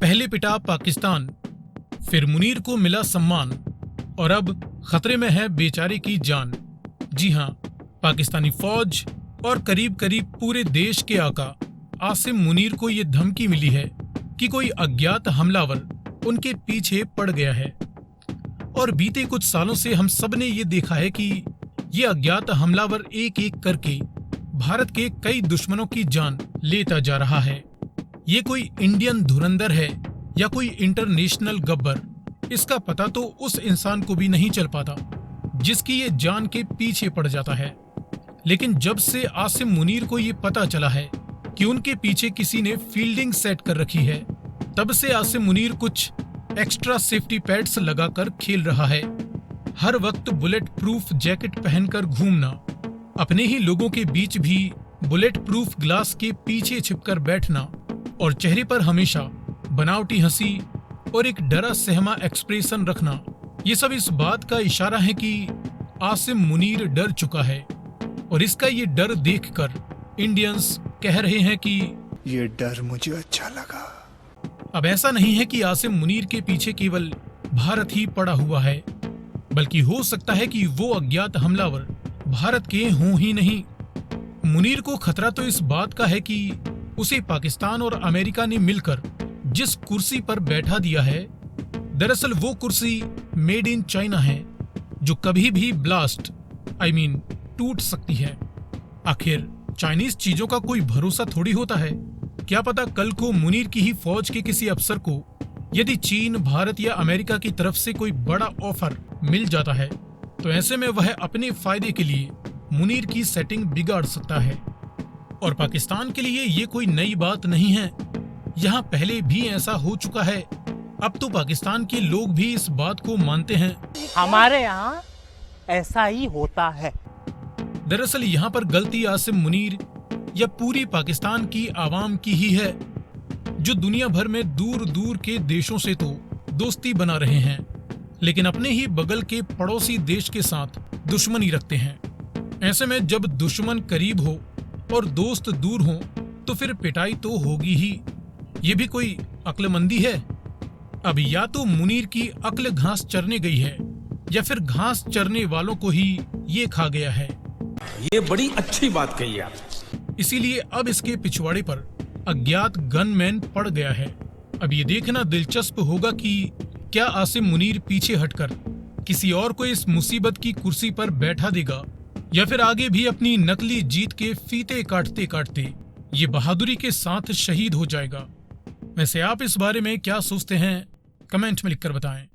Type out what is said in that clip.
पहले पिटा पाकिस्तान, फिर मुनीर को मिला सम्मान और अब खतरे में है बेचारे की जान। जी हां, पाकिस्तानी फौज और करीब करीब पूरे देश के आका आसिम मुनीर को ये धमकी मिली है कि कोई अज्ञात हमलावर उनके पीछे पड़ गया है। और बीते कुछ सालों से हम सब ने ये देखा है कि ये अज्ञात हमलावर एक एक करके भारत के कई दुश्मनों की जान लेता जा रहा है। ये कोई इंडियन धुरंधर है या कोई इंटरनेशनल गब्बर, इसका पता तो उस इंसान को भी नहीं चल पाता जिसकी ये जान के पीछे पड़ जाता है। लेकिन जब से आसिम मुनीर को ये पता चला है कि उनके पीछे किसी ने फील्डिंग सेट कर रखी है, तब से आसिम मुनीर कुछ एक्स्ट्रा सेफ्टी पैड्स लगाकर खेल रहा है। हर वक्त बुलेट प्रूफ जैकेट पहनकर घूमना, अपने ही लोगों के बीच भी बुलेट प्रूफ ग्लास के पीछे छिपकर बैठना और चेहरे पर हमेशा बनावटी हंसी और एक डरा सहमा एक्सप्रेशन रखना, ये सब इस बात का इशारा है कि आसिम मुनीर डर चुका है। और इसका ये डर देखकर इंडियंस कह रहे हैं कि ये डर मुझे अच्छा लगा। अब ऐसा नहीं है कि आसिम मुनीर के पीछे केवल भारत ही पड़ा हुआ है, बल्कि हो सकता है कि वो अज्ञात हमलावर भारत के हों ही नहीं। मुनीर को खतरा तो इस बात का है कि उसे पाकिस्तान और अमेरिका ने मिलकर जिस कुर्सी पर बैठा दिया है, दरअसल वो कुर्सी मेड इन चाइना है, जो कभी भी ब्लास्ट टूट सकती है। आखिर चाइनीज चीजों का कोई भरोसा थोड़ी होता है। क्या पता कल को मुनीर की ही फौज के किसी अफसर को यदि चीन, भारत या अमेरिका की तरफ से कोई बड़ा ऑफर मिल जाता है, तो ऐसे में वह अपने फायदे के लिए मुनीर की सेटिंग बिगाड़ सकता है। और पाकिस्तान के लिए ये कोई नई बात नहीं है, यहाँ पहले भी ऐसा हो चुका है। अब तो पाकिस्तान के लोग भी इस बात को मानते हैं। हमारे यहाँ ऐसा ही होता है। दरअसल यहाँ पर गलती आसिम मुनीर या पूरी पाकिस्तान की आवाम की ही है, जो दुनिया भर में दूर दूर के देशों से तो दोस्ती बना रहे हैं, लेकिन अपने ही बगल के पड़ोसी देश के साथ दुश्मनी रखते हैं। ऐसे में जब दुश्मन करीब हो और दोस्त दूर हो, तो फिर पिटाई तो होगी ही। ये भी कोई अक्लमंदी है? अब या तो मुनीर की अक्ल घास चरने गई है, या फिर घास चरने वालों को ही ये खा गया है। ये बड़ी अच्छी बात कही आप। इसीलिए अब इसके पिछवाड़े पर अज्ञात गनमैन पड़ गया है। अब ये देखना दिलचस्प होगा कि क्या आसिम मुनीर पीछे हटकर किसी और को इस मुसीबत की कुर्सी पर बैठा देगा, या फिर आगे भी अपनी नकली जीत के फीते काटते काटते ये बहादुरी के साथ शहीद हो जाएगा। वैसे आप इस बारे में क्या सोचते हैं, कमेंट में लिखकर बताएं।